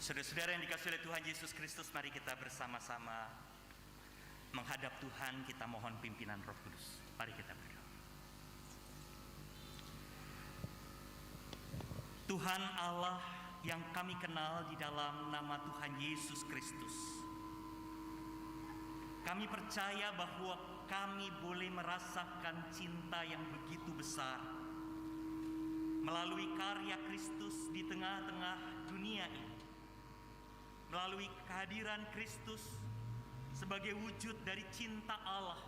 Saudara-saudara yang dikasihi oleh Tuhan Yesus Kristus, mari kita bersama-sama menghadap Tuhan, kita mohon pimpinan Roh Kudus. Mari kita berdoa. Tuhan Allah yang kami kenal di dalam nama Tuhan Yesus Kristus, kami percaya bahwa kami boleh merasakan cinta yang begitu besar melalui karya Kristus di tengah-tengah dunia ini, melalui kehadiran Kristus sebagai wujud dari cinta Allah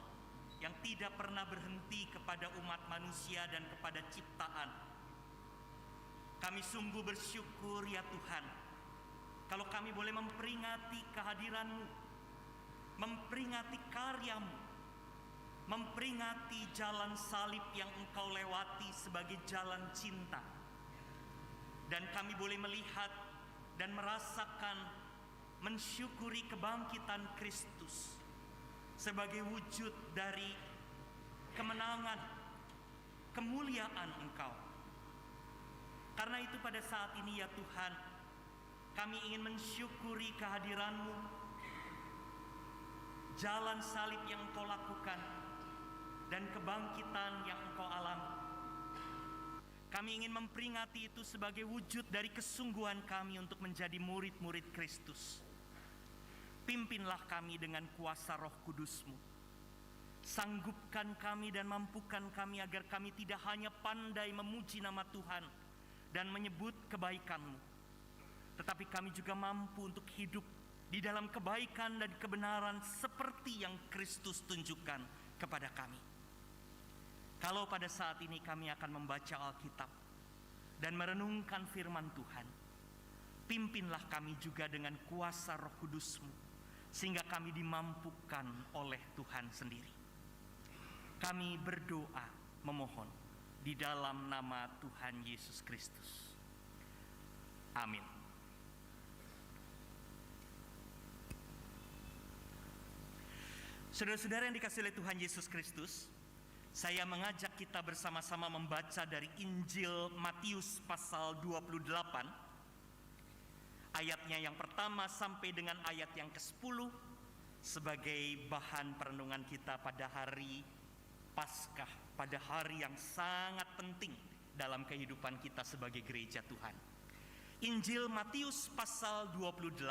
yang tidak pernah berhenti kepada umat manusia dan kepada ciptaan. Kami sungguh bersyukur ya Tuhan, kalau kami boleh memperingati kehadiran-Mu, memperingati karya-Mu, memperingati jalan salib yang Engkau lewati sebagai jalan cinta. Dan kami boleh melihat dan merasakan, mensyukuri kebangkitan Kristus sebagai wujud dari kemenangan, kemuliaan Engkau. Karena itu pada saat ini ya Tuhan, kami ingin mensyukuri kehadiran-Mu, jalan salib yang Engkau lakukan, dan kebangkitan yang Engkau alami. Kami ingin memperingati itu sebagai wujud dari kesungguhan kami untuk menjadi murid-murid Kristus. Pimpinlah kami dengan kuasa Roh Kudus-Mu. Sanggupkan kami dan mampukan kami agar kami tidak hanya pandai memuji nama Tuhan dan menyebut kebaikan-Mu, tetapi kami juga mampu untuk hidup di dalam kebaikan dan kebenaran seperti yang Kristus tunjukkan kepada kami. Kalau pada saat ini kami akan membaca Alkitab dan merenungkan firman Tuhan, pimpinlah kami juga dengan kuasa Roh Kudus-Mu, sehingga kami dimampukan oleh Tuhan sendiri. Kami berdoa memohon di dalam nama Tuhan Yesus Kristus. Amin. Saudara-saudara yang dikasihi oleh Tuhan Yesus Kristus, saya mengajak kita bersama-sama membaca dari Injil Matius pasal 28, ayatnya yang pertama sampai dengan ayat yang ke-10 sebagai bahan perenungan kita pada hari Paskah, pada hari yang sangat penting dalam kehidupan kita sebagai gereja Tuhan. Injil Matius pasal 28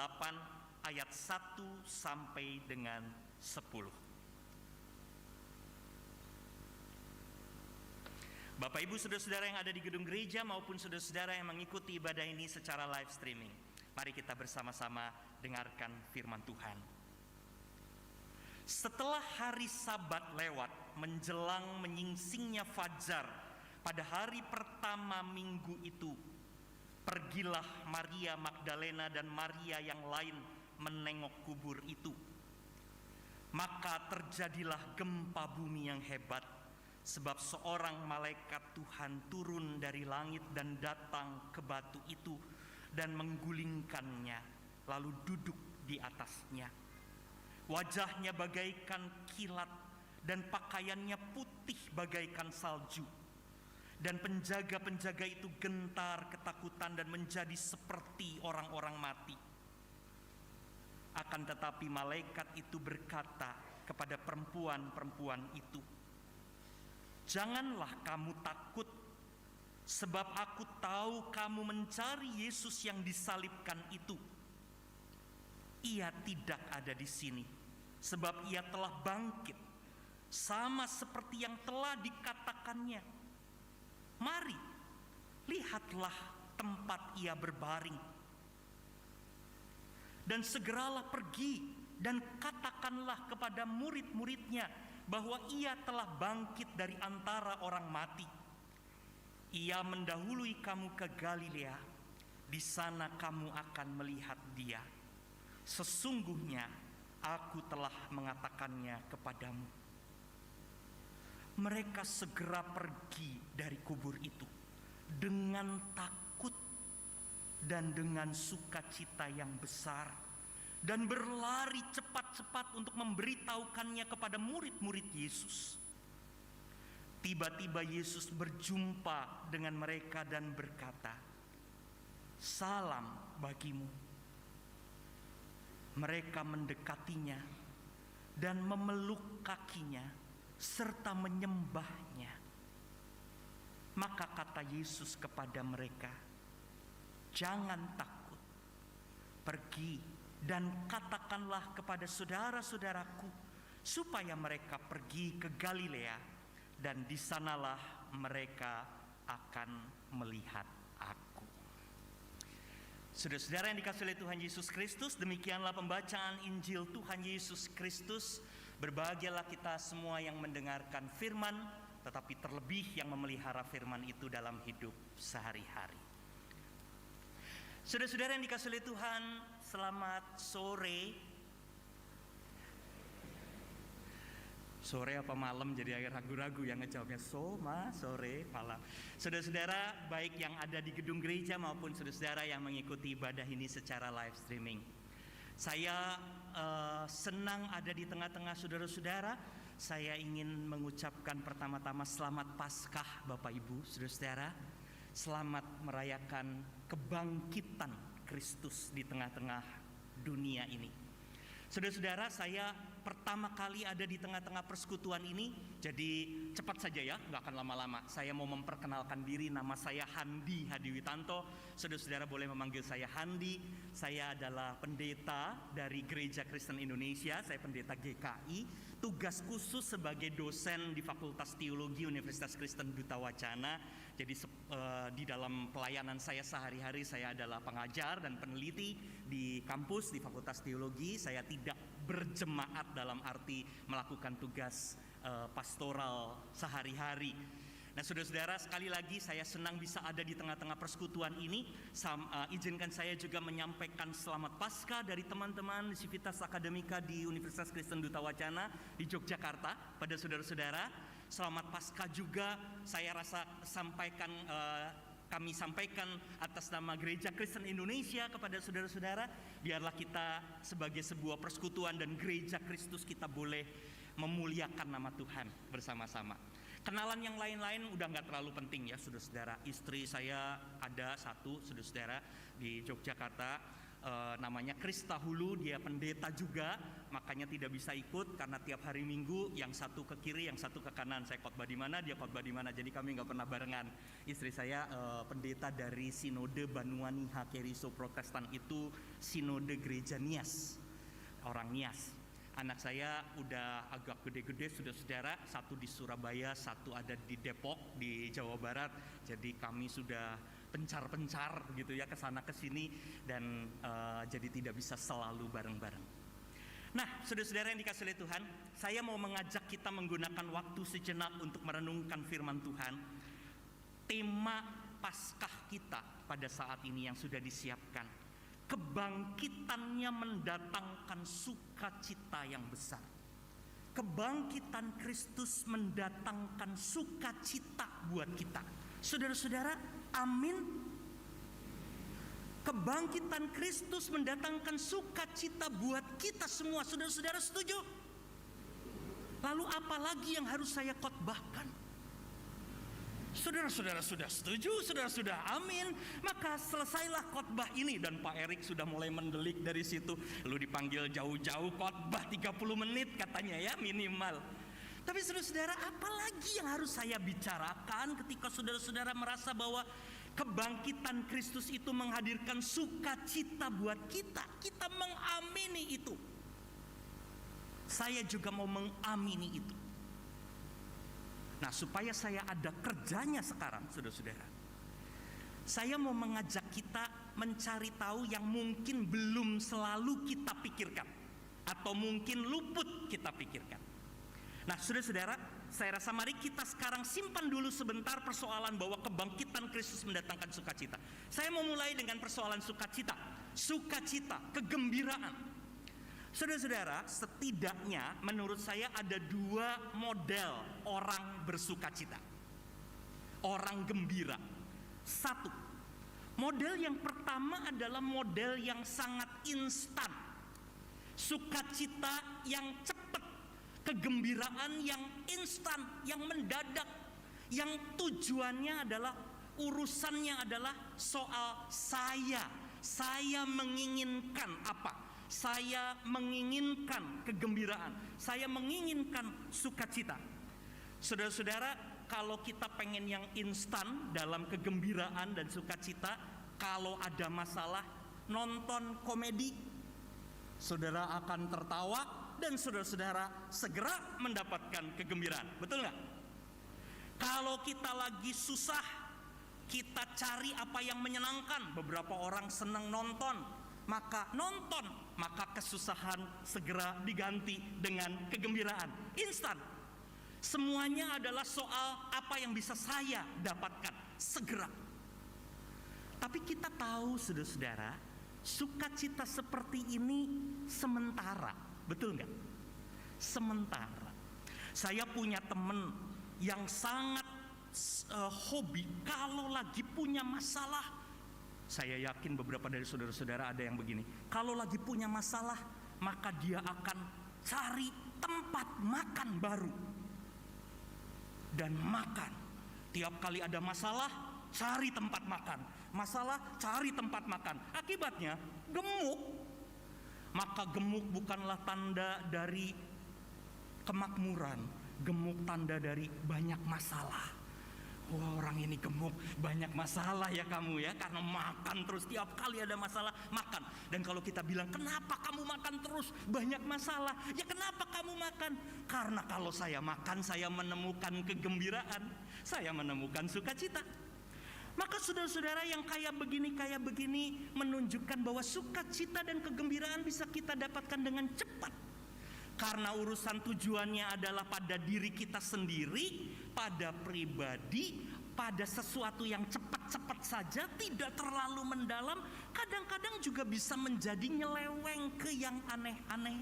ayat 1 sampai dengan 10. Bapak Ibu saudara-saudara yang ada di gedung gereja maupun saudara-saudara yang mengikuti ibadah ini secara live streaming, mari kita bersama-sama dengarkan firman Tuhan. Setelah hari Sabat lewat, menjelang menyingsingnya fajar pada hari pertama minggu itu, pergilah Maria Magdalena dan Maria yang lain menengok kubur itu. Maka terjadilah gempa bumi yang hebat, sebab seorang malaikat Tuhan turun dari langit dan datang ke batu itu dan menggulingkannya, lalu duduk di atasnya. Wajahnya bagaikan kilat dan pakaiannya putih bagaikan salju. Dan penjaga-penjaga itu gentar ketakutan dan menjadi seperti orang-orang mati. Akan tetapi malaikat itu berkata kepada perempuan-perempuan itu, "Janganlah kamu takut, sebab aku tahu kamu mencari Yesus yang disalibkan itu. Ia tidak ada di sini, sebab ia telah bangkit, sama seperti yang telah dikatakannya. Mari, lihatlah tempat ia berbaring. Dan segeralah pergi dan katakanlah kepada murid-muridnya bahwa ia telah bangkit dari antara orang mati. Ia mendahului kamu ke Galilea, di sana kamu akan melihat dia. Sesungguhnya aku telah mengatakannya kepadamu." Mereka segera pergi dari kubur itu dengan takut dan dengan sukacita yang besar, dan berlari cepat-cepat untuk memberitahukannya kepada murid-murid Yesus. Tiba-tiba Yesus berjumpa dengan mereka dan berkata, "Salam bagimu." Mereka mendekatinya dan memeluk kakinya serta menyembahnya. Maka kata Yesus kepada mereka, "Jangan takut. Pergi dan katakanlah kepada saudara-saudaraku supaya mereka pergi ke Galilea, dan di sanalah mereka akan melihat aku." Saudara-saudara yang dikasihi oleh Tuhan Yesus Kristus, demikianlah pembacaan Injil Tuhan Yesus Kristus. Berbahagialah kita semua yang mendengarkan firman, tetapi terlebih yang memelihara firman itu dalam hidup sehari-hari. Saudara-saudara yang dikasihi oleh Tuhan, selamat sore. Sore apa malam, jadi agak ragu-ragu yang ngejawabnya. Sore, malam. Saudara-saudara baik yang ada di gedung gereja maupun saudara-saudara yang mengikuti ibadah ini secara live streaming. Saya senang ada di tengah-tengah saudara-saudara. Saya ingin mengucapkan pertama-tama selamat Paskah Bapak Ibu, saudara-saudara. Selamat merayakan kebangkitan Kristus di tengah-tengah dunia ini. Saudara-saudara, saya pertama kali ada di tengah-tengah persekutuan ini, jadi cepat saja ya, nggak akan lama-lama. Saya mau memperkenalkan diri, nama saya Handi Hadiwitanto. Saudara-saudara boleh memanggil saya Handi. Saya adalah pendeta dari Gereja Kristen Indonesia, saya pendeta GKI. Tugas khusus sebagai dosen di Fakultas Teologi Universitas Kristen Duta Wacana. Jadi di dalam pelayanan saya sehari-hari, saya adalah pengajar dan peneliti di kampus di Fakultas Teologi. Saya tidak berjemaat dalam arti melakukan tugas pastoral sehari-hari. Nah, saudara-saudara, sekali lagi saya senang bisa ada di tengah-tengah persekutuan ini. Izinkan saya juga menyampaikan selamat Paskah dari teman-teman di Civitas Akademika di Universitas Kristen Duta Wacana di Yogyakarta pada saudara-saudara. Selamat Paskah juga saya rasa kami sampaikan atas nama Gereja Kristen Indonesia kepada saudara-saudara. Biarlah kita sebagai sebuah persekutuan dan Gereja Kristus kita boleh memuliakan nama Tuhan bersama-sama. Kenalan yang lain-lain udah nggak terlalu penting ya saudara-saudara. Istri saya ada satu saudara-saudara di Yogyakarta, namanya Krista Hulu, dia pendeta juga, makanya tidak bisa ikut karena tiap hari Minggu yang satu ke kiri, yang satu ke kanan. Saya khotbah di mana, dia khotbah di mana, jadi kami nggak pernah barengan. Istri saya pendeta dari Sinode Banuani Hakeriso Protestan, itu Sinode Gereja Nias, orang Nias. Anak saya udah agak gede-gede saudara-saudara, satu di Surabaya, satu ada di Depok di Jawa Barat. Jadi kami sudah pencar-pencar gitu ya, kesana kesini, dan jadi tidak bisa selalu bareng-bareng. Nah, saudara-saudara yang dikasihi oleh Tuhan, saya mau mengajak kita menggunakan waktu sejenak untuk merenungkan firman Tuhan. Tema Paskah kita pada saat ini yang sudah disiapkan, kebangkitannya mendatangkan sukacita yang besar. Kebangkitan Kristus mendatangkan sukacita buat kita. Saudara-saudara, amin. Kebangkitan Kristus mendatangkan sukacita buat kita semua. Saudara-saudara setuju? Lalu apa lagi yang harus saya khotbahkan? Saudara-saudara sudah setuju, saudara sudah amin, maka selesailah khotbah ini. Dan Pak Erik sudah mulai mendelik dari situ. Lu dipanggil jauh-jauh khotbah 30 menit katanya ya minimal. Tapi saudara-saudara, apa lagi yang harus saya bicarakan ketika saudara-saudara merasa bahwa kebangkitan Kristus itu menghadirkan sukacita buat kita? Kita mengamini itu. Saya juga mau mengamini itu. Nah, supaya saya ada kerjanya sekarang, saudara-saudara, saya mau mengajak kita mencari tahu yang mungkin belum selalu kita pikirkan, atau mungkin luput kita pikirkan. Nah, saudara-saudara, saya rasa mari kita sekarang simpan dulu sebentar persoalan bahwa kebangkitan Kristus mendatangkan sukacita. Saya mau mulai dengan persoalan sukacita, kegembiraan. Saudara-saudara, setidaknya menurut saya ada dua model orang bersukacita, orang gembira. Satu, model yang pertama adalah model yang sangat instan, sukacita yang cepat, kegembiraan yang instan, yang mendadak, yang tujuannya adalah, urusannya adalah soal saya menginginkan apa. Saya menginginkan kegembiraan, saya menginginkan sukacita. Saudara-saudara, kalau kita pengen yang instan dalam kegembiraan dan sukacita, kalau ada masalah, nonton komedi, saudara akan tertawa dan saudara-saudara segera mendapatkan kegembiraan. Betul nggak? Kalau kita lagi susah, kita cari apa yang menyenangkan. Beberapa orang senang nonton, maka kesusahan segera diganti dengan kegembiraan instan. Semuanya adalah soal apa yang bisa saya dapatkan segera. Tapi kita tahu, saudara-saudara, sukacita seperti ini sementara. Betul nggak? Sementara. Saya punya teman yang sangat hobi kalau lagi punya masalah. Saya yakin beberapa dari saudara-saudara ada yang begini. Kalau lagi punya masalah, maka dia akan cari tempat makan baru dan makan. Tiap kali ada masalah, cari tempat makan. Masalah, cari tempat makan. Akibatnya gemuk. Maka gemuk bukanlah tanda dari kemakmuran, gemuk tanda dari banyak masalah. Wah, orang ini gemuk, banyak masalah ya kamu ya, karena makan terus, tiap kali ada masalah makan. Dan kalau kita bilang, kenapa kamu makan terus, banyak masalah? Ya kenapa kamu makan? Karena kalau saya makan, saya menemukan kegembiraan, saya menemukan sukacita. Maka saudara-saudara, yang kayak begini menunjukkan bahwa sukacita dan kegembiraan bisa kita dapatkan dengan cepat. Karena urusan tujuannya adalah pada diri kita sendiri, pada pribadi, pada sesuatu yang cepat-cepat saja, tidak terlalu mendalam. Kadang-kadang juga bisa menjadi nyeleweng ke yang aneh-aneh.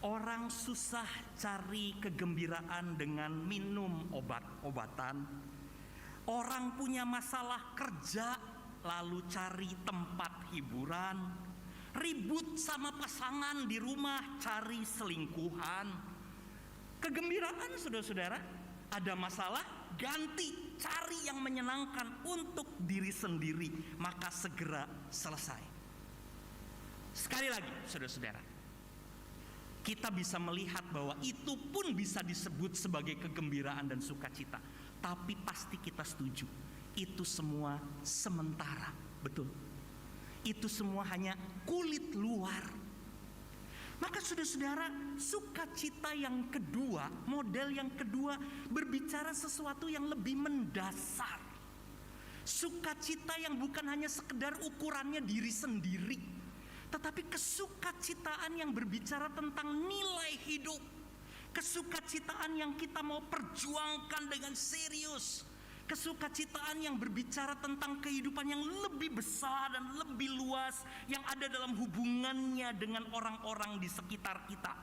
Orang susah cari kegembiraan dengan minum obat-obatan. Orang punya masalah kerja, lalu cari tempat hiburan. Ribut sama pasangan di rumah, cari selingkuhan. Kegembiraan, saudara-saudara, ada masalah, ganti, cari yang menyenangkan untuk diri sendiri, maka segera selesai. Sekali lagi, saudara-saudara, kita bisa melihat bahwa itu pun bisa disebut sebagai kegembiraan dan sukacita. Tapi pasti kita setuju, itu semua sementara, betul. Itu semua hanya kulit luar. Maka saudara-saudara, sukacita yang kedua, model yang kedua, berbicara sesuatu yang lebih mendasar. Sukacita yang bukan hanya sekedar ukurannya diri sendiri, tetapi kesukacitaan yang berbicara tentang nilai hidup. Kesukacitaan yang kita mau perjuangkan dengan serius. Kesukacitaan yang berbicara tentang kehidupan yang lebih besar dan lebih luas, yang ada dalam hubungannya dengan orang-orang di sekitar kita.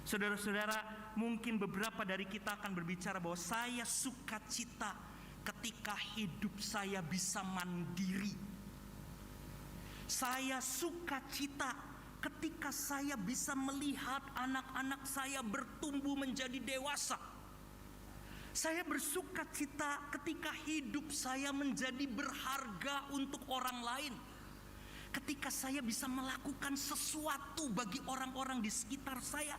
Saudara-saudara, mungkin beberapa dari kita akan berbicara bahwa saya sukacita ketika hidup saya bisa mandiri. Saya sukacita ketika saya bisa melihat anak-anak saya bertumbuh menjadi dewasa. Saya bersukacita ketika hidup saya menjadi berharga untuk orang lain. Ketika saya bisa melakukan sesuatu bagi orang-orang di sekitar saya.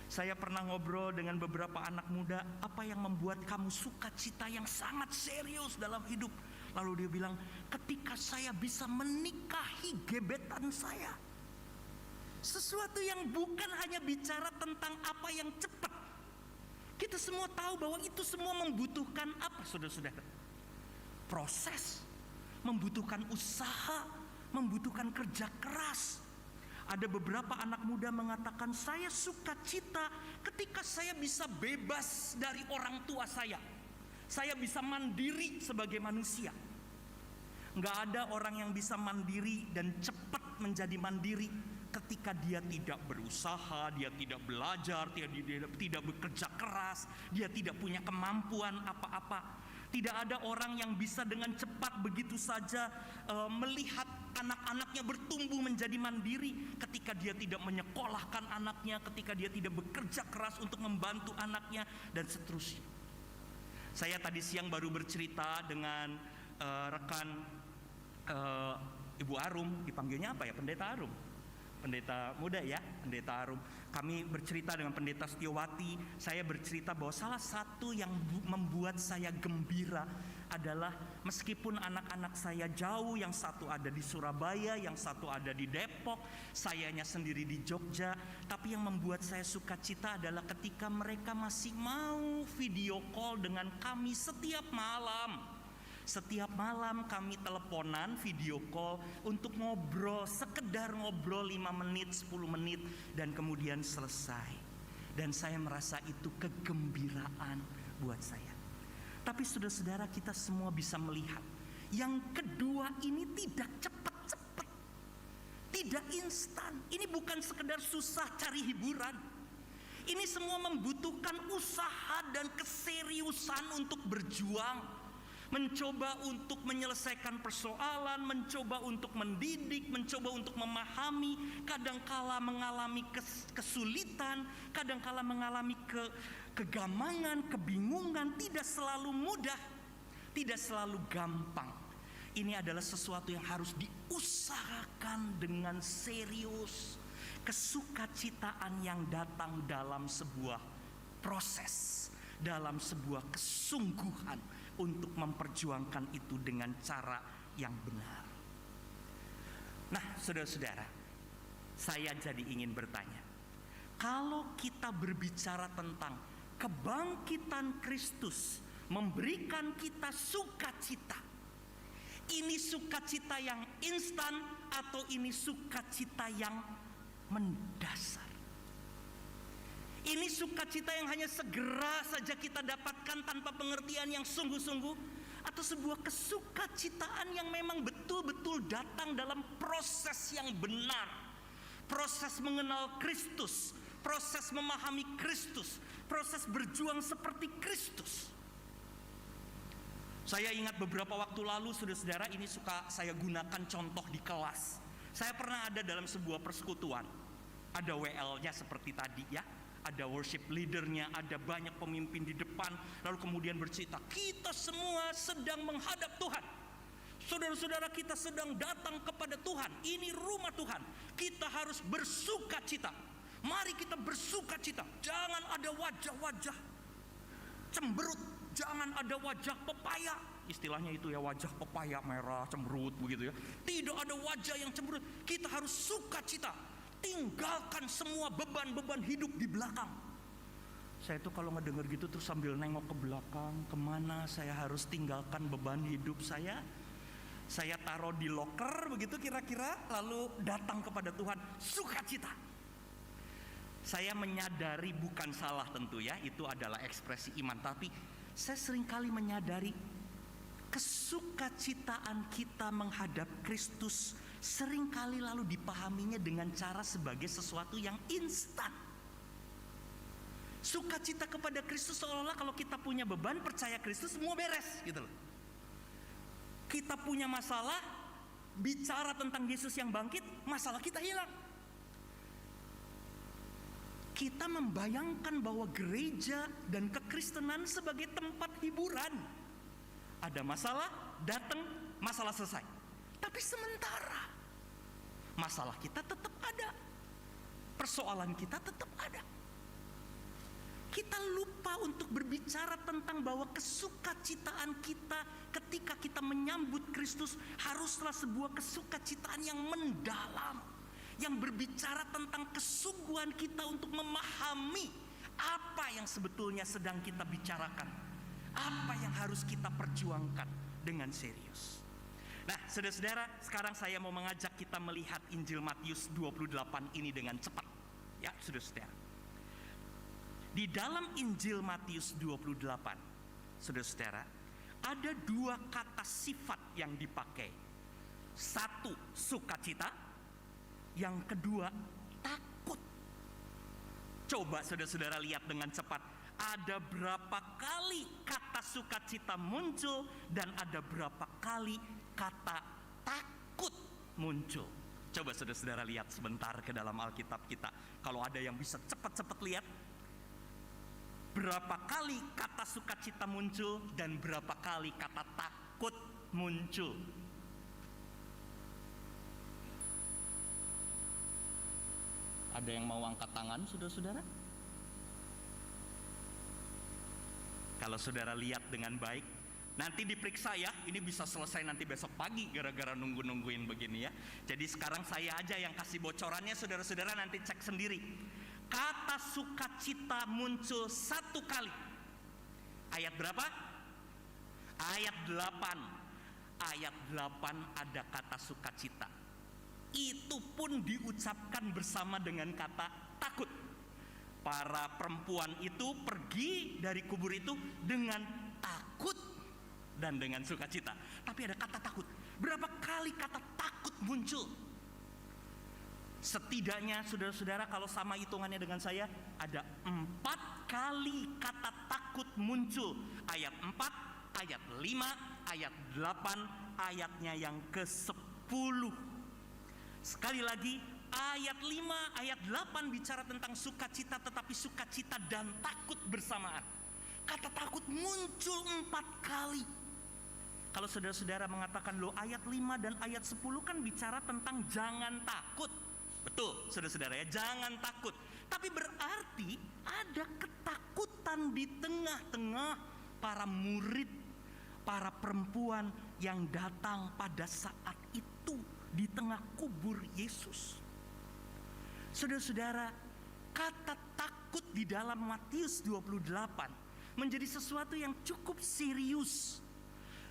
Saya pernah ngobrol dengan beberapa anak muda, apa yang membuat kamu sukacita yang sangat serius dalam hidup? Lalu dia bilang, ketika saya bisa menikahi gebetan saya. Sesuatu yang bukan hanya bicara tentang apa yang cepat. Kita semua tahu bahwa itu semua membutuhkan apa, saudara-saudara? Proses, membutuhkan usaha, membutuhkan kerja keras. Ada beberapa anak muda mengatakan, saya sukacita ketika saya bisa bebas dari orang tua saya. Saya bisa mandiri sebagai manusia. Nggak ada orang yang bisa mandiri dan cepat menjadi mandiri ketika dia tidak berusaha, dia tidak belajar, dia tidak bekerja keras, dia tidak punya kemampuan apa-apa. Tidak ada orang yang bisa dengan cepat begitu saja melihat anak-anaknya bertumbuh menjadi mandiri ketika dia tidak menyekolahkan anaknya, ketika dia tidak bekerja keras untuk membantu anaknya, dan seterusnya. Saya tadi siang baru bercerita dengan rekan Ibu Ibu Arum, dipanggilnya apa ya? Pendeta Arum. Pendeta muda ya, Pendeta Arum. Kami bercerita dengan Pendeta Setiawati. Saya bercerita bahwa salah satu yang membuat saya gembira adalah meskipun anak-anak saya jauh, yang satu ada di Surabaya, yang satu ada di Depok, sayanya sendiri di Jogja, tapi yang membuat saya sukacita adalah ketika mereka masih mau video call dengan kami setiap malam. Setiap malam kami teleponan, video call untuk ngobrol, sekedar ngobrol 5 menit, 10 menit, dan kemudian selesai. Dan saya merasa itu kegembiraan buat saya. Tapi saudara-saudara, kita semua bisa melihat, yang kedua ini tidak cepat-cepat, tidak instan. Ini bukan sekedar susah cari hiburan. Ini semua membutuhkan usaha dan keseriusan untuk berjuang. Mencoba untuk menyelesaikan persoalan, mencoba untuk mendidik, mencoba untuk memahami, kadangkala mengalami kesulitan, kadangkala mengalami kegamangan, kebingungan, tidak selalu mudah, tidak selalu gampang. Ini adalah sesuatu yang harus diusahakan dengan serius. Kesukacitaan yang datang dalam sebuah proses, dalam sebuah kesungguhan untuk memperjuangkan itu dengan cara yang benar. Nah, saudara-saudara, saya jadi ingin bertanya, kalau kita berbicara tentang kebangkitan Kristus memberikan kita sukacita, ini sukacita yang instan atau ini sukacita yang mendasar? Ini sukacita yang hanya segera saja kita dapatkan tanpa pengertian yang sungguh-sungguh, atau sebuah kesukacitaan yang memang betul-betul datang dalam proses yang benar, proses mengenal Kristus, proses memahami Kristus, proses berjuang seperti Kristus. Saya ingat beberapa waktu lalu, saudara-saudara, ini suka saya gunakan contoh di kelas. Saya pernah ada dalam sebuah persekutuan, ada WL-nya seperti tadi ya, ada worship leadernya, ada banyak pemimpin di depan, lalu kemudian bercerita, kita semua sedang menghadap Tuhan. Saudara-saudara, kita sedang datang kepada Tuhan. Ini rumah Tuhan. Kita harus bersukacita. Mari kita bersukacita. Jangan ada wajah-wajah cemberut, jangan ada wajah pepaya. Istilahnya itu ya, wajah pepaya merah cemberut begitu ya. Tidak ada wajah yang cemberut. Kita harus sukacita. Tinggalkan semua beban-beban hidup di belakang. Saya tuh kalau ngedenger gitu terus sambil nengok ke belakang, kemana saya harus tinggalkan beban hidup saya. Saya taruh di loker begitu kira-kira, lalu datang kepada Tuhan, sukacita. Saya menyadari bukan salah tentu ya, itu adalah ekspresi iman. Tapi saya seringkali menyadari kesukacitaan kita menghadap Kristus seringkali lalu dipahaminya dengan cara sebagai sesuatu yang instan. Sukacita kepada Kristus seolah-olah kalau kita punya beban, percaya Kristus, semua beres gitu loh. Kita punya masalah, bicara tentang Yesus yang bangkit, masalah kita hilang. Kita membayangkan bahwa gereja dan kekristenan sebagai tempat hiburan. Ada masalah, datang, masalah selesai. Tapi sementara masalah kita tetap ada, persoalan kita tetap ada. Kita lupa untuk berbicara tentang bahwa kesukacitaan kita ketika kita menyambut Kristus haruslah sebuah kesukacitaan yang mendalam, yang berbicara tentang kesungguhan kita untuk memahami apa yang sebetulnya sedang kita bicarakan, apa yang harus kita perjuangkan dengan serius. Nah, saudara-saudara, sekarang saya mau mengajak kita melihat Injil Matius 28 ini dengan cepat. Ya, saudara-saudara. Di dalam Injil Matius 28, saudara-saudara, ada dua kata sifat yang dipakai. Satu, sukacita. Yang kedua, takut. Coba saudara-saudara lihat dengan cepat. Ada berapa kali kata sukacita muncul dan ada berapa kali kata takut muncul. Coba saudara-saudara lihat sebentar ke dalam Alkitab kita. Kalau ada yang bisa cepat-cepat lihat, berapa kali kata sukacita muncul dan berapa kali kata takut muncul. Ada yang mau angkat tangan, saudara-saudara? Kalau saudara lihat dengan baik, nanti diperiksa ya. Ini bisa selesai nanti besok pagi gara-gara nungguin begini ya. Jadi sekarang saya aja yang kasih bocorannya, saudara-saudara nanti cek sendiri. Kata sukacita muncul 1 kali. Ayat berapa? Ayat 8. Ayat 8 ada kata sukacita. Itu pun diucapkan bersama dengan kata takut. Para perempuan itu pergi dari kubur itu dengan takut dan dengan sukacita. Tapi ada kata takut. Berapa kali kata takut muncul? Setidaknya saudara-saudara, kalau sama hitungannya dengan saya, ada 4 kali kata takut muncul. Ayat 4, ayat 5, ayat 8, ayatnya yang ke-10. Sekali lagi, ayat 5, ayat 8 bicara tentang sukacita, tetapi sukacita dan takut bersamaan. Kata takut muncul 4 kali. Kalau saudara-saudara mengatakan, loh ayat 5 dan ayat 10 kan bicara tentang jangan takut. Betul, saudara-saudara ya, jangan takut. Tapi berarti ada ketakutan di tengah-tengah para murid, para perempuan yang datang pada saat itu di tengah kubur Yesus. Saudara-saudara, kata takut di dalam Matius 28 menjadi sesuatu yang cukup serius.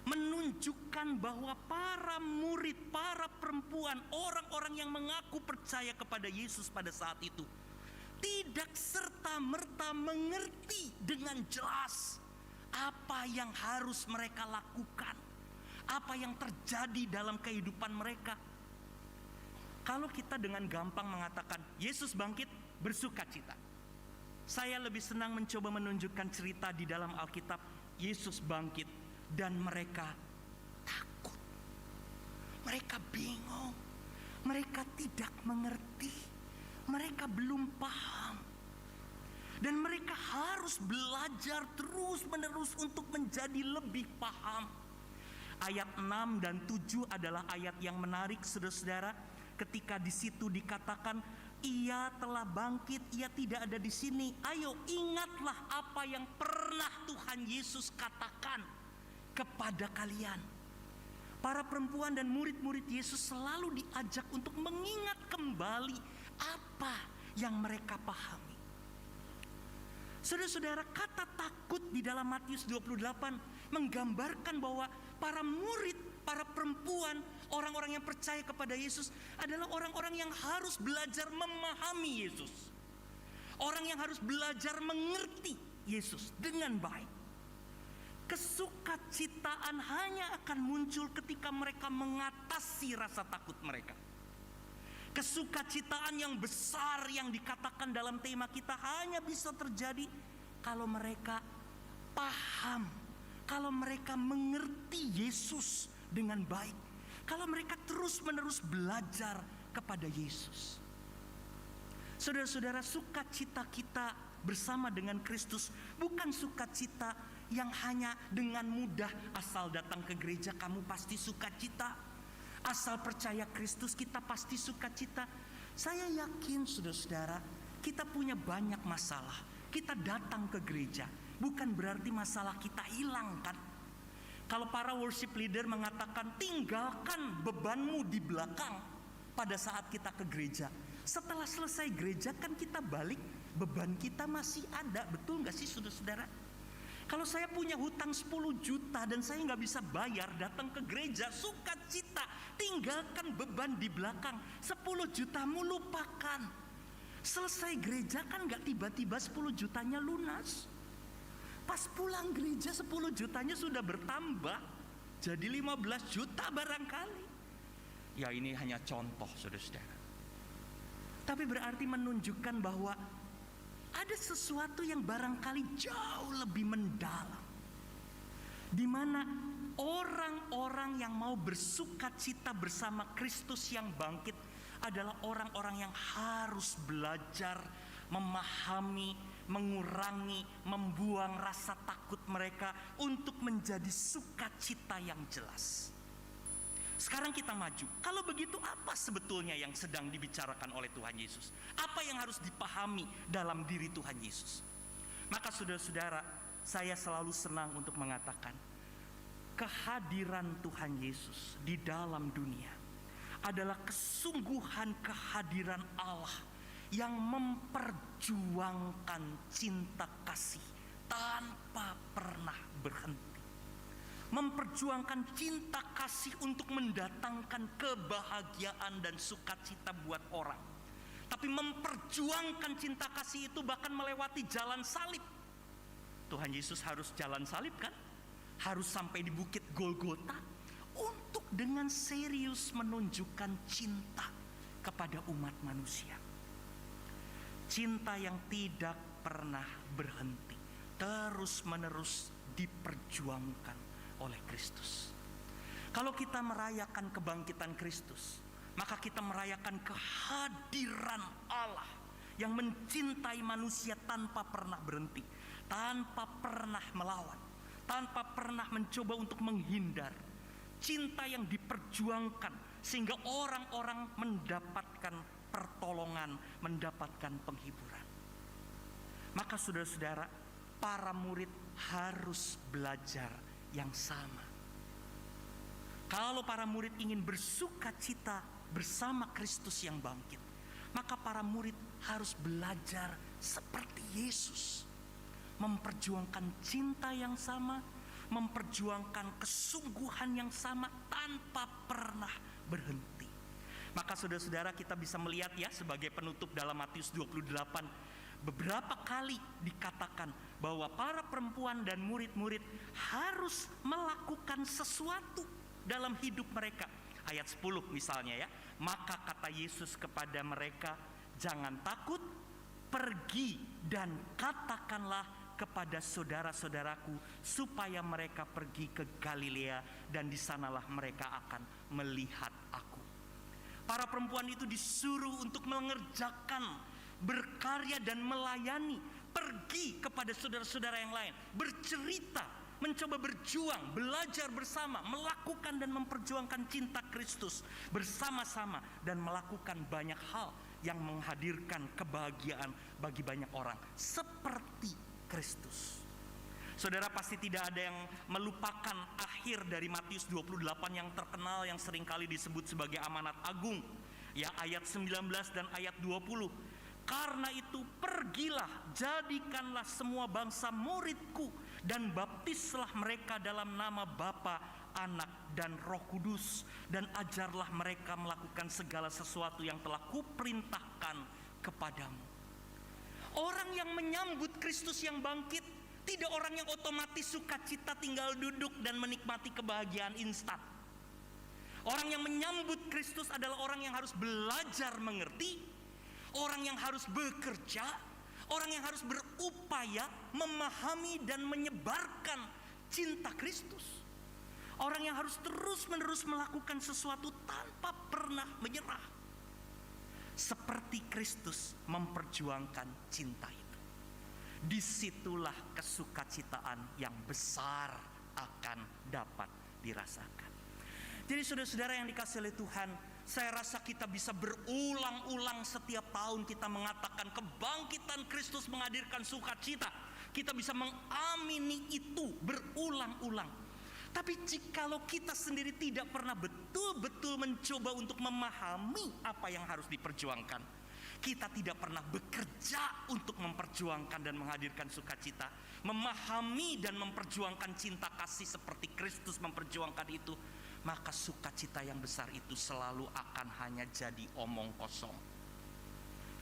Menunjukkan bahwa para murid, para perempuan, orang-orang yang mengaku percaya kepada Yesus pada saat itu tidak serta-merta mengerti dengan jelas apa yang harus mereka lakukan, apa yang terjadi dalam kehidupan mereka. Kalau kita dengan gampang mengatakan Yesus bangkit, bersukacita. Saya lebih senang mencoba menunjukkan cerita di dalam Alkitab. Yesus bangkit dan mereka takut. Mereka bingung. Mereka tidak mengerti. Mereka belum paham. Dan mereka harus belajar terus-menerus untuk menjadi lebih paham. Ayat 6 dan 7 adalah ayat yang menarik, saudara-saudara. Ketika di situ dikatakan, Ia telah bangkit, Ia tidak ada di sini. Ayo ingatlah apa yang pernah Tuhan Yesus katakan kepada kalian. Para perempuan dan murid-murid Yesus selalu diajak untuk mengingat kembali apa yang mereka pahami. Saudara-saudara, kata takut di dalam Matius 28 menggambarkan bahwa para murid, para perempuan, orang-orang yang percaya kepada Yesus adalah orang-orang yang harus belajar memahami Yesus. Orang yang harus belajar mengerti Yesus dengan baik. Kesukacitaan hanya akan muncul ketika mereka mengatasi rasa takut mereka. Kesukacitaan yang besar yang dikatakan dalam tema kita hanya bisa terjadi kalau mereka paham, kalau mereka mengerti Yesus dengan baik, kalau mereka terus-menerus belajar kepada Yesus. Saudara-saudara, sukacita kita bersama dengan Kristus bukan sukacita yang hanya dengan mudah asal datang ke gereja kamu pasti sukacita, asal percaya Kristus kita pasti sukacita. Saya yakin saudara-saudara, kita punya banyak masalah. Kita datang ke gereja bukan berarti masalah kita hilang kan. Kalau para worship leader mengatakan tinggalkan bebanmu di belakang pada saat kita ke gereja, setelah selesai gereja kan kita balik, beban kita masih ada. Betul gak sih saudara-saudara? Kalau saya punya hutang 10 juta dan saya gak bisa bayar, datang ke gereja, sukacita, tinggalkan beban di belakang. 10 jutamu lupakan. Selesai gereja kan gak tiba-tiba 10 jutanya lunas. Pas pulang gereja 10 jutanya sudah bertambah jadi 15 juta barangkali. Ya ini hanya contoh saudara-saudara. Tapi berarti menunjukkan bahwa ada sesuatu yang barangkali jauh lebih mendalam, di mana orang-orang yang mau bersukacita bersama Kristus yang bangkit adalah orang-orang yang harus belajar memahami, mengurangi, membuang rasa takut mereka untuk menjadi sukacita yang jelas. Sekarang kita maju. Kalau begitu, apa sebetulnya yang sedang dibicarakan oleh Tuhan Yesus? Apa yang harus dipahami dalam diri Tuhan Yesus? Maka saudara-saudara, saya selalu senang untuk mengatakan, kehadiran Tuhan Yesus di dalam dunia adalah kesungguhan kehadiran Allah yang memperjuangkan cinta kasih tanpa pernah berhenti. Memperjuangkan cinta kasih untuk mendatangkan kebahagiaan dan sukacita buat orang. Tapi memperjuangkan cinta kasih itu bahkan melewati jalan salib. Tuhan Yesus harus jalan salib kan? Harus sampai di bukit Golgota untuk dengan serius menunjukkan cinta kepada umat manusia. Cinta yang tidak pernah berhenti, terus menerus diperjuangkan oleh Kristus. Kalau kita merayakan kebangkitan Kristus, maka kita merayakan kehadiran Allah yang mencintai manusia tanpa pernah berhenti, tanpa pernah melawan, tanpa pernah mencoba untuk menghindar. Cinta yang diperjuangkan sehingga orang-orang mendapatkan pertolongan, mendapatkan penghiburan. Maka saudara-saudara, para murid harus belajar yang sama. Kalau para murid ingin bersuka cita bersama Kristus yang bangkit, maka para murid harus belajar seperti Yesus, memperjuangkan cinta yang sama, memperjuangkan kesungguhan yang sama tanpa pernah berhenti. Maka saudara-saudara, kita bisa melihat ya, sebagai penutup dalam Matius 28, beberapa kali dikatakan bahwa para perempuan dan murid-murid harus melakukan sesuatu dalam hidup mereka. Ayat 10 misalnya ya, maka kata Yesus kepada mereka, jangan takut, pergi dan katakanlah kepada saudara-saudaraku supaya mereka pergi ke Galilea dan di sanalah mereka akan melihat aku. Para perempuan itu disuruh untuk mengerjakan, berkarya dan melayani, pergi kepada saudara-saudara yang lain, bercerita, mencoba berjuang, belajar bersama, melakukan dan memperjuangkan cinta Kristus bersama-sama, dan melakukan banyak hal yang menghadirkan kebahagiaan bagi banyak orang seperti Kristus. Saudara pasti tidak ada yang melupakan akhir dari Matius 28 yang terkenal, yang seringkali disebut sebagai amanat agung, ya, ayat 19 dan ayat 20. Karena itu pergilah, jadikanlah semua bangsa muridku, dan baptislah mereka dalam nama Bapa, Anak, dan Roh Kudus, dan ajarlah mereka melakukan segala sesuatu yang telah kuperintahkan kepadamu. Orang yang menyambut Kristus yang bangkit tidak orang yang otomatis sukacita tinggal duduk dan menikmati kebahagiaan instan. Orang yang menyambut Kristus adalah orang yang harus belajar mengerti, orang yang harus bekerja, orang yang harus berupaya memahami dan menyebarkan cinta Kristus. Orang yang harus terus-menerus melakukan sesuatu tanpa pernah menyerah. Seperti Kristus memperjuangkan cinta itu. Disitulah kesukacitaan yang besar akan dapat dirasakan. Jadi saudara-saudara yang dikasihi oleh Tuhan, saya rasa kita bisa berulang-ulang setiap tahun kita mengatakan kebangkitan Kristus menghadirkan sukacita. Kita bisa mengamini itu berulang-ulang. Tapi jikalau kita sendiri tidak pernah betul-betul mencoba untuk memahami apa yang harus diperjuangkan, kita tidak pernah bekerja untuk memperjuangkan dan menghadirkan sukacita, memahami dan memperjuangkan cinta kasih seperti Kristus memperjuangkan itu, maka sukacita yang besar itu selalu akan hanya jadi omong kosong.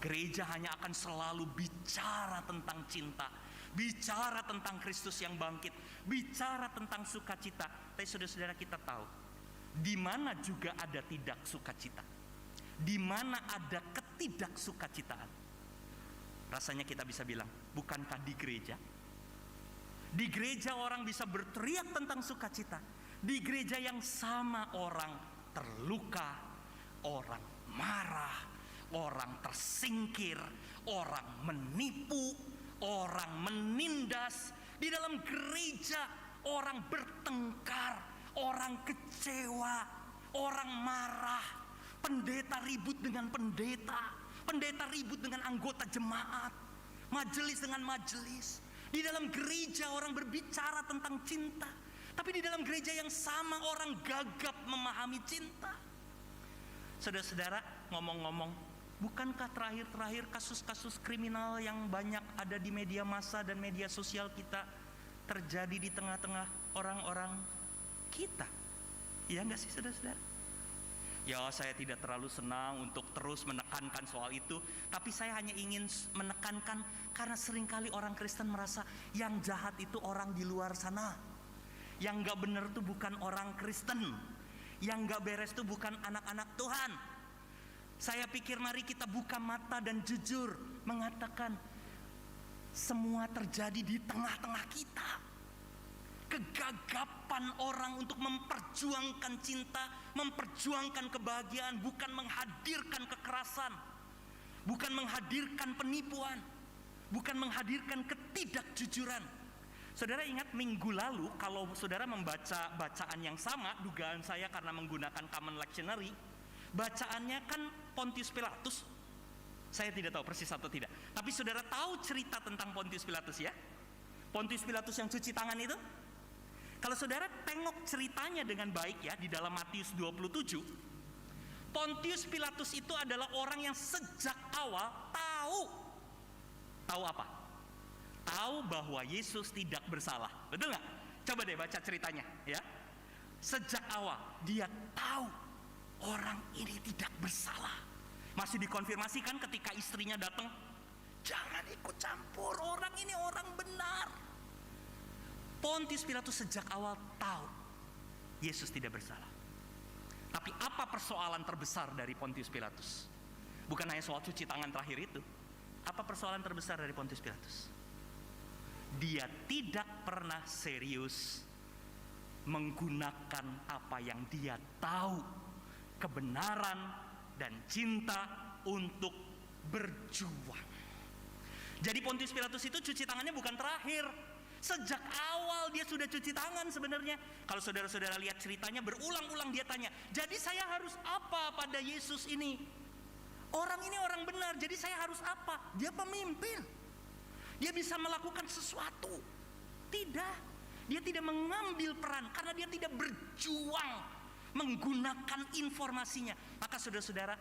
Gereja hanya akan selalu bicara tentang cinta, bicara tentang Kristus yang bangkit, bicara tentang sukacita. Tapi saudara-saudara, kita tahu di mana juga ada tidak sukacita, di mana ada ketidaksukacitaan. Rasanya kita bisa bilang, bukankah di gereja? Di gereja orang bisa berteriak tentang sukacita. Di gereja yang sama orang terluka, orang marah, orang tersingkir, orang menipu, orang menindas. Di dalam gereja orang bertengkar, orang kecewa, Orang marah, pendeta ribut dengan pendeta, pendeta ribut dengan anggota jemaat, majelis dengan majelis. Di dalam gereja orang berbicara tentang cinta, tapi di dalam gereja yang sama orang gagap memahami cinta. Saudara-saudara, ngomong-ngomong, bukankah terakhir-terakhir kasus-kasus kriminal yang banyak ada di media massa dan media sosial kita terjadi di tengah-tengah orang-orang kita? Iya enggak sih saudara-saudara? Ya, saya tidak terlalu senang untuk terus menekankan soal itu, tapi saya hanya ingin menekankan karena seringkali orang Kristen merasa yang jahat itu orang di luar sana, yang gak benar itu bukan orang Kristen, yang gak beres itu bukan anak-anak Tuhan. Saya pikir mari kita buka mata dan jujur mengatakan semua terjadi di tengah-tengah kita. Kegagapan orang untuk memperjuangkan cinta, memperjuangkan kebahagiaan, bukan menghadirkan kekerasan, bukan menghadirkan penipuan, bukan menghadirkan ketidakjujuran. Saudara ingat minggu lalu kalau saudara membaca bacaan yang sama, dugaan saya karena menggunakan Common Lectionary, bacaannya kan Pontius Pilatus. Saya tidak tahu persis atau tidak, tapi saudara tahu cerita tentang Pontius Pilatus ya? Pontius Pilatus yang cuci tangan itu. Kalau saudara tengok ceritanya dengan baik ya, di dalam Matius 27, Pontius Pilatus itu adalah orang yang sejak awal tahu apa? Tahu bahwa Yesus tidak bersalah. Betul nggak? Coba deh baca ceritanya ya. Sejak awal dia tahu orang ini tidak bersalah. Masih dikonfirmasikan ketika istrinya datang, jangan ikut campur, orang ini orang benar. Pontius Pilatus sejak awal tahu Yesus tidak bersalah. Tapi apa persoalan terbesar dari Pontius Pilatus? Bukan hanya soal cuci tangan terakhir itu. Apa persoalan terbesar dari Pontius Pilatus? Dia tidak pernah serius menggunakan apa yang dia tahu, kebenaran dan cinta untuk berjuang. Jadi Pontius Pilatus itu cuci tangannya bukan terakhir. Sejak awal dia sudah cuci tangan sebenarnya. Kalau saudara-saudara lihat ceritanya, berulang-ulang dia tanya, jadi saya harus apa pada Yesus ini? Orang ini orang benar, jadi saya harus apa? Dia pemimpin, dia bisa melakukan sesuatu. Tidak, dia tidak mengambil peran karena dia tidak berjuang menggunakan informasinya. Maka saudara-saudara,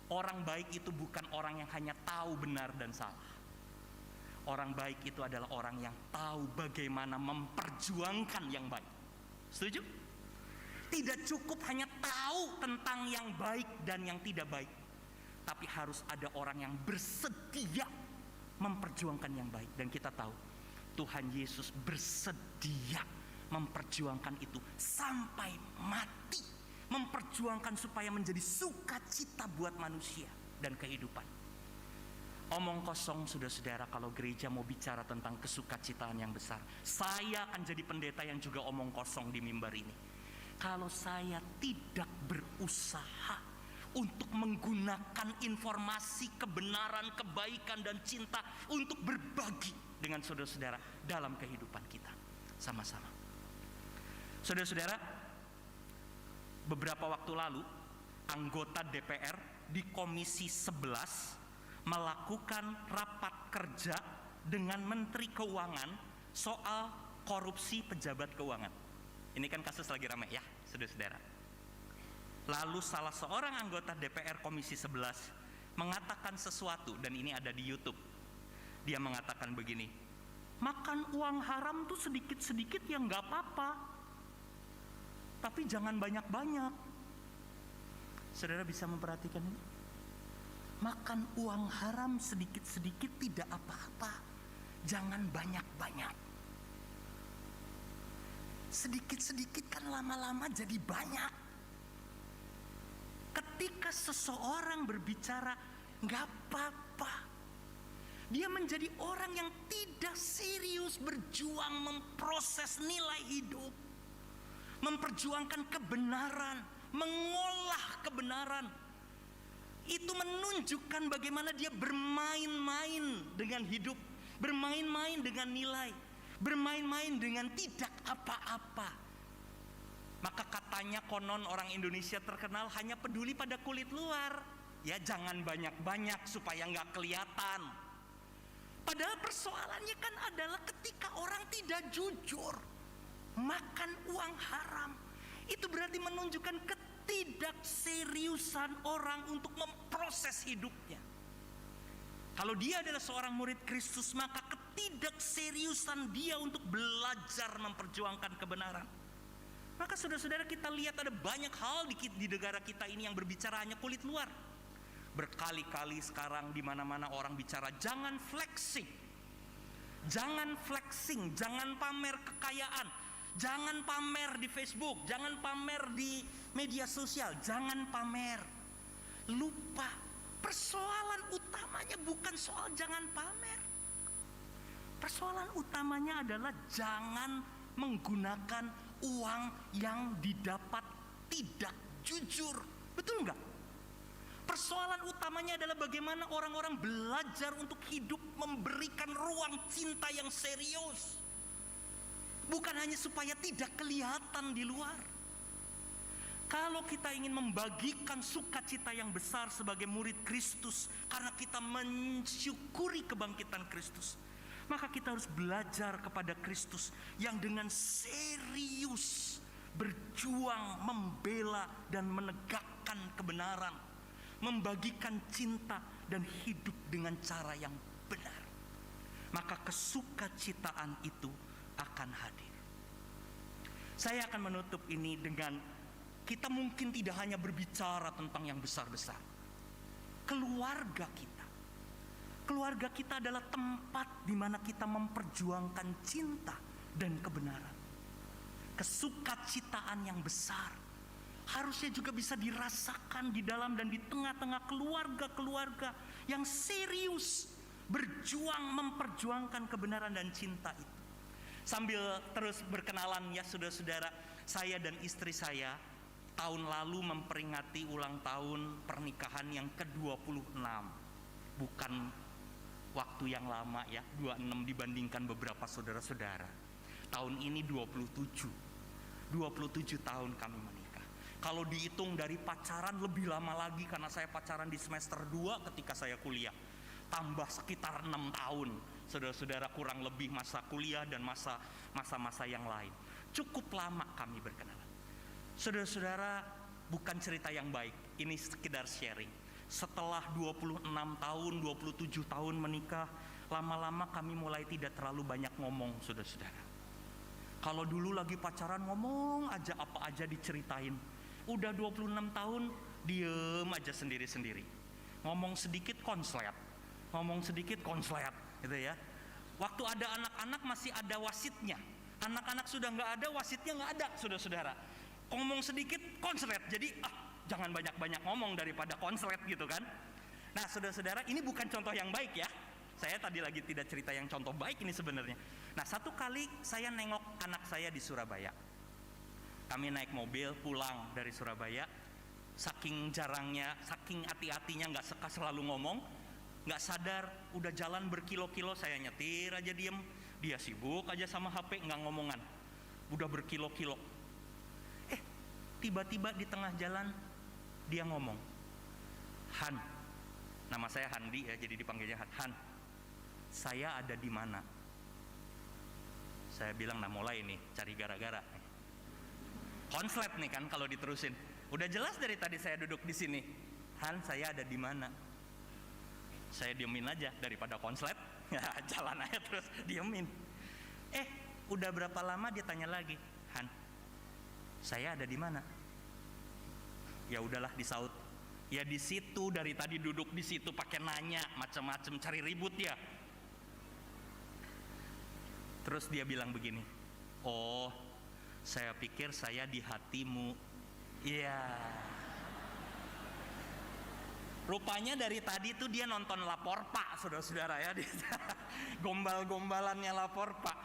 orang baik itu bukan orang yang hanya tahu benar dan salah. Orang baik itu adalah orang yang tahu bagaimana memperjuangkan yang baik. Setuju? Tidak cukup hanya tahu tentang yang baik dan yang tidak baik, tapi harus ada orang yang bersedia memperjuangkan yang baik. Dan kita tahu Tuhan Yesus bersedia memperjuangkan itu sampai mati, memperjuangkan supaya menjadi sukacita buat manusia dan kehidupan. Omong kosong saudara-saudara kalau gereja mau bicara tentang kesukacitaan yang besar. Saya akan jadi pendeta yang juga omong kosong di mimbar ini. Kalau saya tidak berusaha untuk menggunakan informasi kebenaran, kebaikan dan cinta untuk berbagi dengan saudara-saudara dalam kehidupan kita sama-sama. Saudara-saudara, beberapa waktu lalu anggota DPR di Komisi 11 melakukan rapat kerja dengan Menteri Keuangan soal korupsi pejabat keuangan. Ini kan kasus lagi ramai ya, saudara-saudara. Lalu salah seorang anggota DPR Komisi 11 mengatakan sesuatu, dan ini ada di YouTube. Dia mengatakan begini, makan uang haram tuh sedikit-sedikit ya nggak apa-apa, tapi jangan banyak-banyak. Saudara bisa memperhatikan ini? Makan uang haram sedikit-sedikit tidak apa-apa, jangan banyak-banyak. Sedikit-sedikit kan lama-lama jadi banyak. Ketika seseorang berbicara nggak apa-apa, dia menjadi orang yang tidak serius berjuang memproses nilai hidup, memperjuangkan kebenaran, mengolah kebenaran. Itu menunjukkan bagaimana dia bermain-main dengan hidup, bermain-main dengan nilai, bermain-main dengan tidak apa-apa. Maka katanya konon orang Indonesia terkenal hanya peduli pada kulit luar. Ya jangan banyak-banyak supaya nggak kelihatan. Padahal persoalannya kan adalah ketika orang tidak jujur, makan uang haram, itu berarti menunjukkan ketidakseriusan orang untuk memproses hidupnya. Kalau dia adalah seorang murid Kristus, maka ketidakseriusan dia untuk belajar memperjuangkan kebenaran. Maka saudara-saudara, kita lihat ada banyak hal di negara kita ini yang berbicara hanya kulit luar. Berkali-kali sekarang di mana-mana orang bicara jangan flexing. Jangan flexing, jangan pamer kekayaan. Jangan pamer di Facebook, jangan pamer di media sosial, jangan pamer. Lupa, persoalan utamanya bukan soal jangan pamer. Persoalan utamanya adalah jangan menggunakan uang yang didapat tidak jujur. Betul enggak? Persoalan utamanya adalah bagaimana orang-orang belajar untuk hidup memberikan ruang cinta yang serius. Bukan hanya supaya tidak kelihatan di luar. Kalau kita ingin membagikan sukacita yang besar sebagai murid Kristus, karena kita mensyukuri kebangkitan Kristus, maka kita harus belajar kepada Kristus yang dengan serius berjuang membela dan menegakkan kebenaran, membagikan cinta dan hidup dengan cara yang benar. Maka kesukacitaan itu akan hadir. Saya akan menutup ini dengan kita mungkin tidak hanya berbicara tentang yang besar-besar. Keluarga kita adalah tempat di mana kita memperjuangkan cinta dan kebenaran. Kesukacitaan yang besar harusnya juga bisa dirasakan di dalam dan di tengah-tengah keluarga-keluarga yang serius berjuang memperjuangkan kebenaran dan cinta itu. Sambil terus berkenalan ya saudara-saudara, saya dan istri saya tahun lalu memperingati ulang tahun pernikahan yang ke-26. Bukan waktu yang lama ya, 26 dibandingkan beberapa saudara-saudara. Tahun ini 27 tahun kami menikah. Kalau dihitung dari pacaran lebih lama lagi, karena saya pacaran di semester 2 ketika saya kuliah. Tambah sekitar 6 tahun, saudara-saudara, kurang lebih masa kuliah dan masa-masa yang lain. Cukup lama kami berkenalan. Saudara-saudara, bukan cerita yang baik, ini sekedar sharing. Setelah 26 tahun, 27 tahun menikah, lama-lama kami mulai tidak terlalu banyak ngomong, saudara-saudara. Kalau dulu lagi pacaran ngomong aja, apa aja diceritain. Udah 26 tahun diem aja sendiri-sendiri. Ngomong sedikit konslet gitu ya. Waktu ada anak-anak masih ada wasitnya. Anak-anak sudah nggak ada, wasitnya nggak ada, saudara-saudara. Ngomong sedikit konslet. Jadi jangan banyak-banyak ngomong daripada konslet gitu kan. Nah saudara-saudara, ini bukan contoh yang baik ya. Saya tadi lagi tidak cerita yang contoh baik ini sebenarnya. Nah satu kali saya nengok anak saya di Surabaya. Kami naik mobil pulang dari Surabaya. Saking jarangnya, saking hati-hatinya gak suka selalu ngomong, gak sadar udah jalan berkilo-kilo, saya nyetir aja diem. Dia sibuk aja sama HP, gak ngomongan. Udah berkilo-kilo. Tiba-tiba di tengah jalan dia ngomong, Han, nama saya Handi ya, jadi dipanggilnya Han, saya ada di mana? Saya bilang, nah mulai nih cari gara-gara. Konslet nih kan kalau diterusin. Udah jelas dari tadi saya duduk di sini. Han, saya ada di mana? Saya diemin aja daripada konslet. Ya jalan aja terus diemin. Udah berapa lama dia tanya lagi, Han, saya ada di mana? Ya udahlah disaut. Ya di situ, dari tadi duduk di situ pakai nanya macam-macam, cari ribut ya. Terus dia bilang begini, oh saya pikir saya di hatimu. Iya. Rupanya dari tadi tuh dia nonton Lapor Pak, saudara-saudara ya. Gombal-gombalannya Lapor Pak.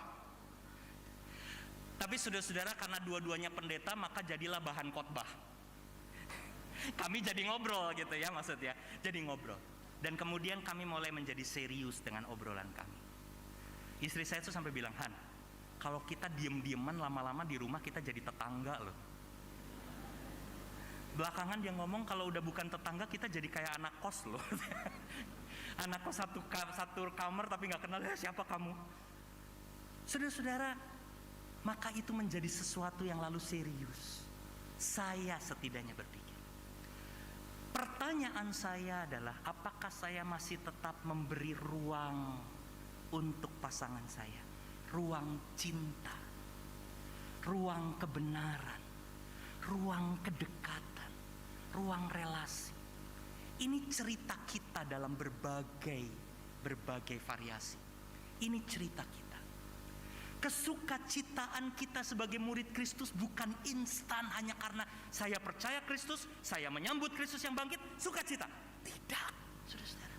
Tapi saudara-saudara, karena dua-duanya pendeta, maka jadilah bahan khotbah. Kami jadi ngobrol gitu ya maksudnya. Jadi ngobrol. Dan kemudian kami mulai menjadi serius dengan obrolan kami. Istri saya tuh sampai bilang, Han, kalau kita diem-dieman lama-lama di rumah kita jadi tetangga loh. belakangan dia ngomong kalau udah bukan tetangga kita jadi kayak anak kos loh. Anak kos satu kamar tapi nggak kenal siapa kamu. Saudara-saudara, maka itu menjadi sesuatu yang lalu serius. Saya setidaknya berpikir, pertanyaan saya adalah apakah saya masih tetap memberi ruang untuk pasangan saya, ruang cinta, ruang kebenaran, ruang kedekatan, ruang relasi. Ini cerita kita dalam berbagai variasi. Ini cerita kita. Kesukacitaan kita sebagai murid Kristus bukan instan hanya karena saya percaya Kristus, saya menyambut Kristus yang bangkit, sukacita. Tidak, saudara-saudara.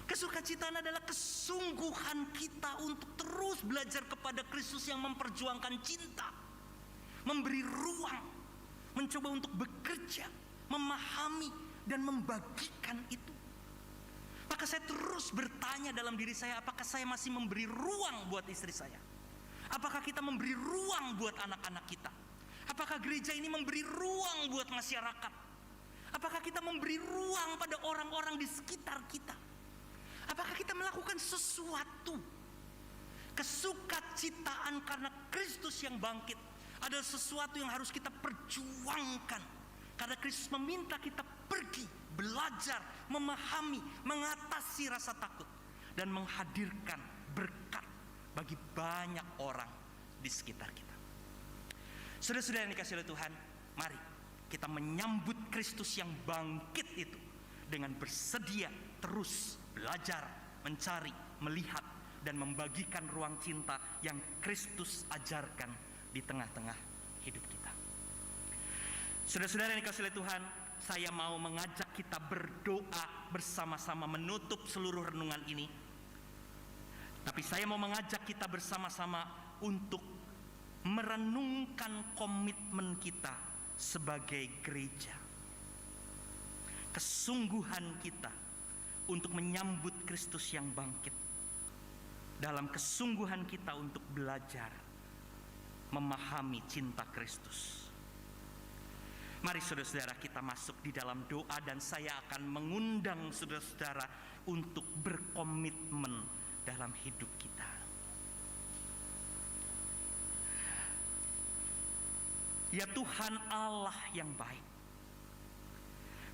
Kesukacitaan adalah kesungguhan kita untuk terus belajar kepada Kristus yang memperjuangkan cinta, memberi ruang, mencoba untuk bekerja, memahami dan membagikan itu. Maka saya terus bertanya dalam diri saya, apakah saya masih memberi ruang buat istri saya? Apakah kita memberi ruang buat anak-anak kita? Apakah gereja ini memberi ruang buat masyarakat? Apakah kita memberi ruang pada orang-orang di sekitar kita? Apakah kita melakukan sesuatu? Kesukacitaan karena Kristus yang bangkit adalah sesuatu yang harus kita perjuangkan. Karena Kristus meminta kita pergi, belajar, memahami, mengatasi rasa takut, dan menghadirkan berkat bagi banyak orang di sekitar kita. Saudara-saudara yang dikasihi oleh Tuhan, mari kita menyambut Kristus yang bangkit itu dengan bersedia terus belajar, mencari, melihat, dan membagikan ruang cinta yang Kristus ajarkan di tengah-tengah hidup kita. Saudara-saudara yang dikasihi oleh Tuhan, saya mau mengajak kita berdoa bersama-sama menutup seluruh renungan ini. Tapi saya mau mengajak kita bersama-sama untuk merenungkan komitmen kita sebagai gereja. Kesungguhan kita untuk menyambut Kristus yang bangkit. Dalam kesungguhan kita untuk belajar memahami cinta Kristus. Mari saudara-saudara kita masuk di dalam doa, dan saya akan mengundang saudara-saudara untuk berkomitmen dalam hidup kita. Ya Tuhan Allah yang baik,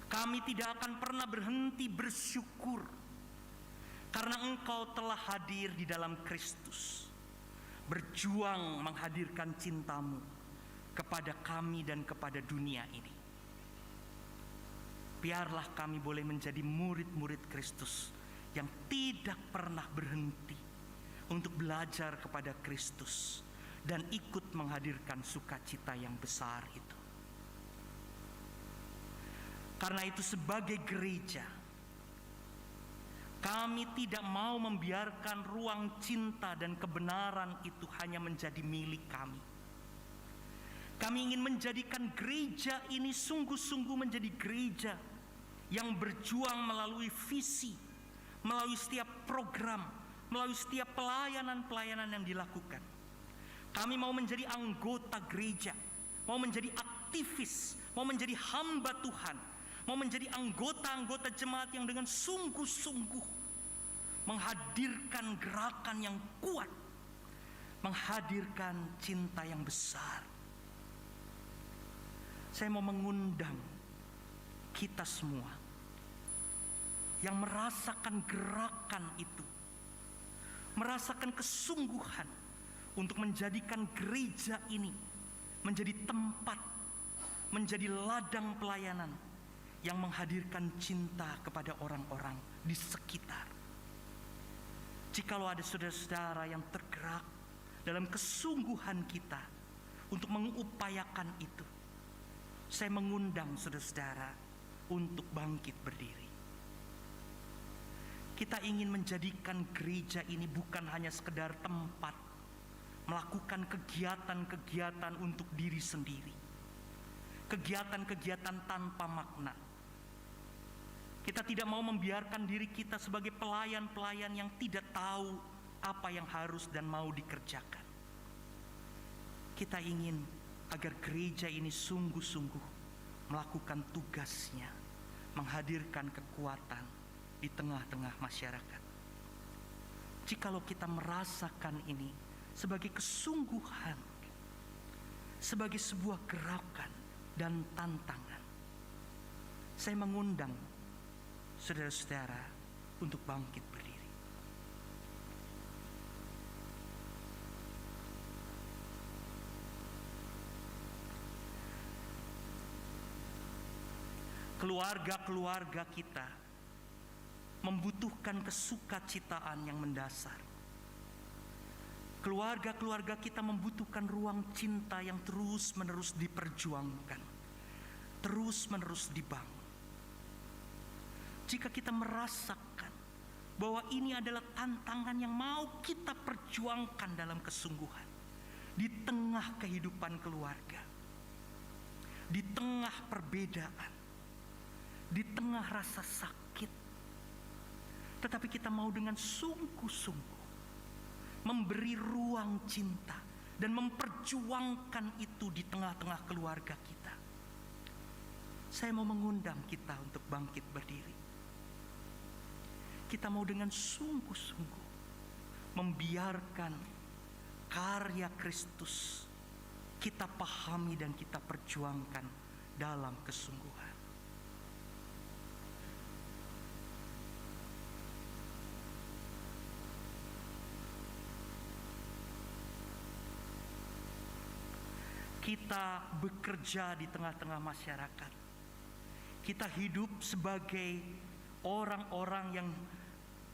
kami tidak akan pernah berhenti bersyukur karena Engkau telah hadir di dalam Kristus, berjuang menghadirkan cinta-Mu kepada kami dan kepada dunia ini. Biarlah kami boleh menjadi murid-murid Kristus yang tidak pernah berhenti untuk belajar kepada Kristus dan ikut menghadirkan sukacita yang besar itu. Karena itu sebagai gereja, kami tidak mau membiarkan ruang cinta dan kebenaran itu hanya menjadi milik kami. Kami ingin menjadikan gereja ini sungguh-sungguh menjadi gereja yang berjuang melalui visi, melalui setiap program, melalui setiap pelayanan-pelayanan yang dilakukan. Kami mau menjadi anggota gereja, mau menjadi aktivis, mau menjadi hamba Tuhan, mau menjadi anggota-anggota jemaat yang dengan sungguh-sungguh menghadirkan gerakan yang kuat, menghadirkan cinta yang besar. Saya mau mengundang kita semua yang merasakan gerakan itu, merasakan kesungguhan untuk menjadikan gereja ini menjadi tempat, menjadi ladang pelayanan yang menghadirkan cinta kepada orang-orang di sekitar. Jikalau ada saudara-saudara yang tergerak dalam kesungguhan kita untuk mengupayakan itu, saya mengundang saudara-saudara untuk bangkit berdiri. Kita ingin menjadikan gereja ini bukan hanya sekedar tempat melakukan kegiatan-kegiatan untuk diri sendiri, kegiatan-kegiatan tanpa makna. Kita tidak mau membiarkan diri kita sebagai pelayan-pelayan yang tidak tahu apa yang harus dan mau dikerjakan. Kita ingin agar gereja ini sungguh-sungguh melakukan tugasnya, menghadirkan kekuatan di tengah-tengah masyarakat. Jikalau kita merasakan ini sebagai kesungguhan, sebagai sebuah gerakan dan tantangan, saya mengundang saudara-saudara untuk bangkit berdiri. Keluarga-keluarga kita membutuhkan kesukacitaan yang mendasar. Keluarga-keluarga kita membutuhkan ruang cinta yang terus-menerus diperjuangkan, terus-menerus dibangun. Jika kita merasakan bahwa ini adalah tantangan yang mau kita perjuangkan dalam kesungguhan, di tengah kehidupan keluarga, di tengah perbedaan, di tengah rasa sakit, tetapi kita mau dengan sungguh-sungguh memberi ruang cinta dan memperjuangkan itu di tengah-tengah keluarga kita. Saya mau mengundang kita untuk bangkit berdiri. Kita mau dengan sungguh-sungguh membiarkan karya Kristus kita pahami dan kita perjuangkan dalam kesungguhan. Kita bekerja di tengah-tengah masyarakat. Kita hidup sebagai orang-orang yang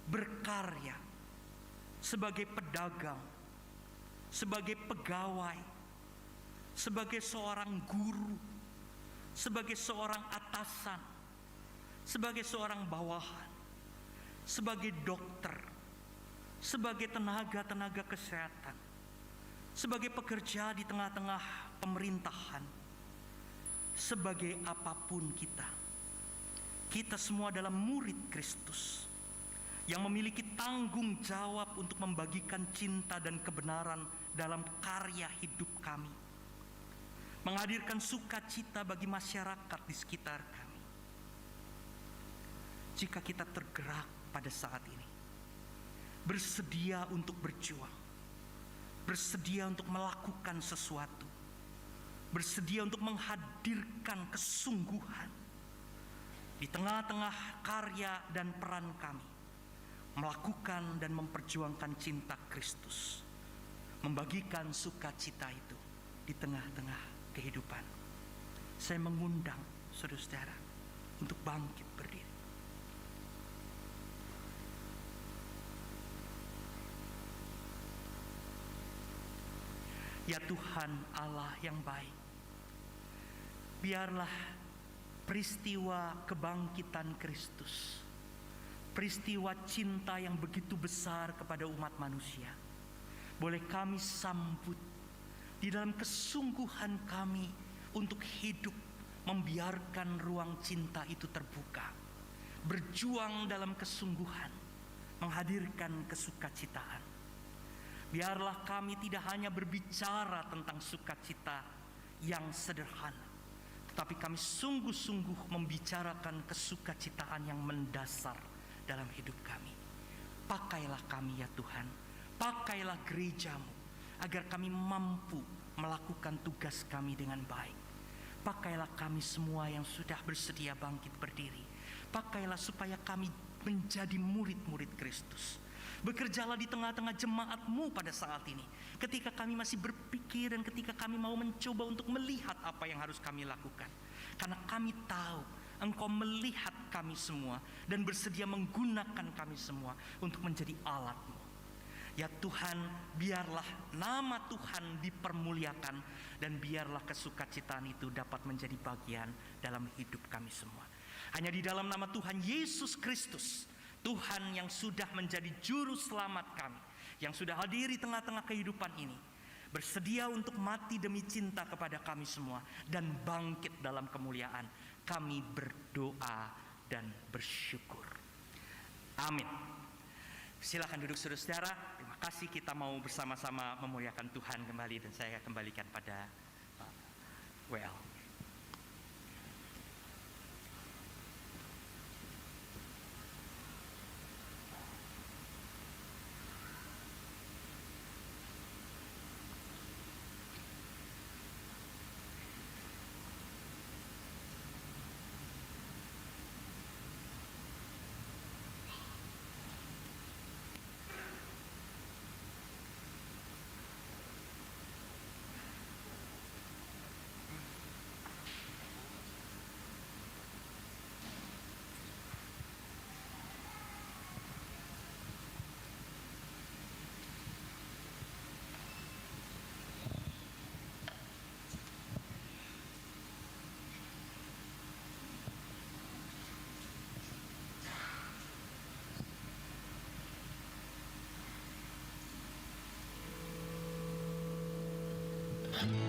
berkarya, sebagai pedagang, sebagai pegawai, sebagai seorang guru, sebagai seorang atasan, sebagai seorang bawahan, sebagai dokter, sebagai tenaga-tenaga kesehatan, sebagai pekerja di tengah-tengah pemerintahan, sebagai apapun kita semua adalah murid Kristus yang memiliki tanggung jawab untuk membagikan cinta dan kebenaran dalam karya hidup kami, menghadirkan sukacita bagi masyarakat di sekitar kami. Jika kita tergerak pada saat ini, bersedia untuk berjuang, bersedia untuk melakukan sesuatu, bersedia untuk menghadirkan kesungguhan di tengah-tengah karya dan peran kami, melakukan dan memperjuangkan cinta Kristus, membagikan sukacita itu di tengah-tengah kehidupan. Saya mengundang saudara-saudara untuk bangkit berdiri. Ya Tuhan Allah yang baik, biarlah peristiwa kebangkitan Kristus, peristiwa cinta yang begitu besar kepada umat manusia, boleh kami sambut di dalam kesungguhan kami untuk hidup membiarkan ruang cinta itu terbuka, berjuang dalam kesungguhan, menghadirkan kesukacitaan. Biarlah kami tidak hanya berbicara tentang sukacita yang sederhana, tetapi kami sungguh-sungguh membicarakan kesukacitaan yang mendasar dalam hidup kami. Pakailah kami ya Tuhan, pakailah gerejamu agar kami mampu melakukan tugas kami dengan baik. Pakailah kami semua yang sudah bersedia bangkit berdiri. Pakailah supaya kami menjadi murid-murid Kristus. Bekerjalah di tengah-tengah jemaat-Mu pada saat ini, ketika kami masih berpikir dan ketika kami mau mencoba untuk melihat apa yang harus kami lakukan. Karena kami tahu Engkau melihat kami semua dan bersedia menggunakan kami semua untuk menjadi alat-Mu. Ya Tuhan, biarlah nama Tuhan dipermuliakan dan biarlah kesukacitaan itu dapat menjadi bagian dalam hidup kami semua. Hanya di dalam nama Tuhan Yesus Kristus, Tuhan yang sudah menjadi juru selamat kami, yang sudah hadir di tengah-tengah kehidupan ini, bersedia untuk mati demi cinta kepada kami semua dan bangkit dalam kemuliaan. Kami berdoa dan bersyukur. Amin. Silakan duduk saudara-saudara. Terima kasih, kita mau bersama-sama memuliakan Tuhan kembali dan saya kembalikan pada WL. Tuhan.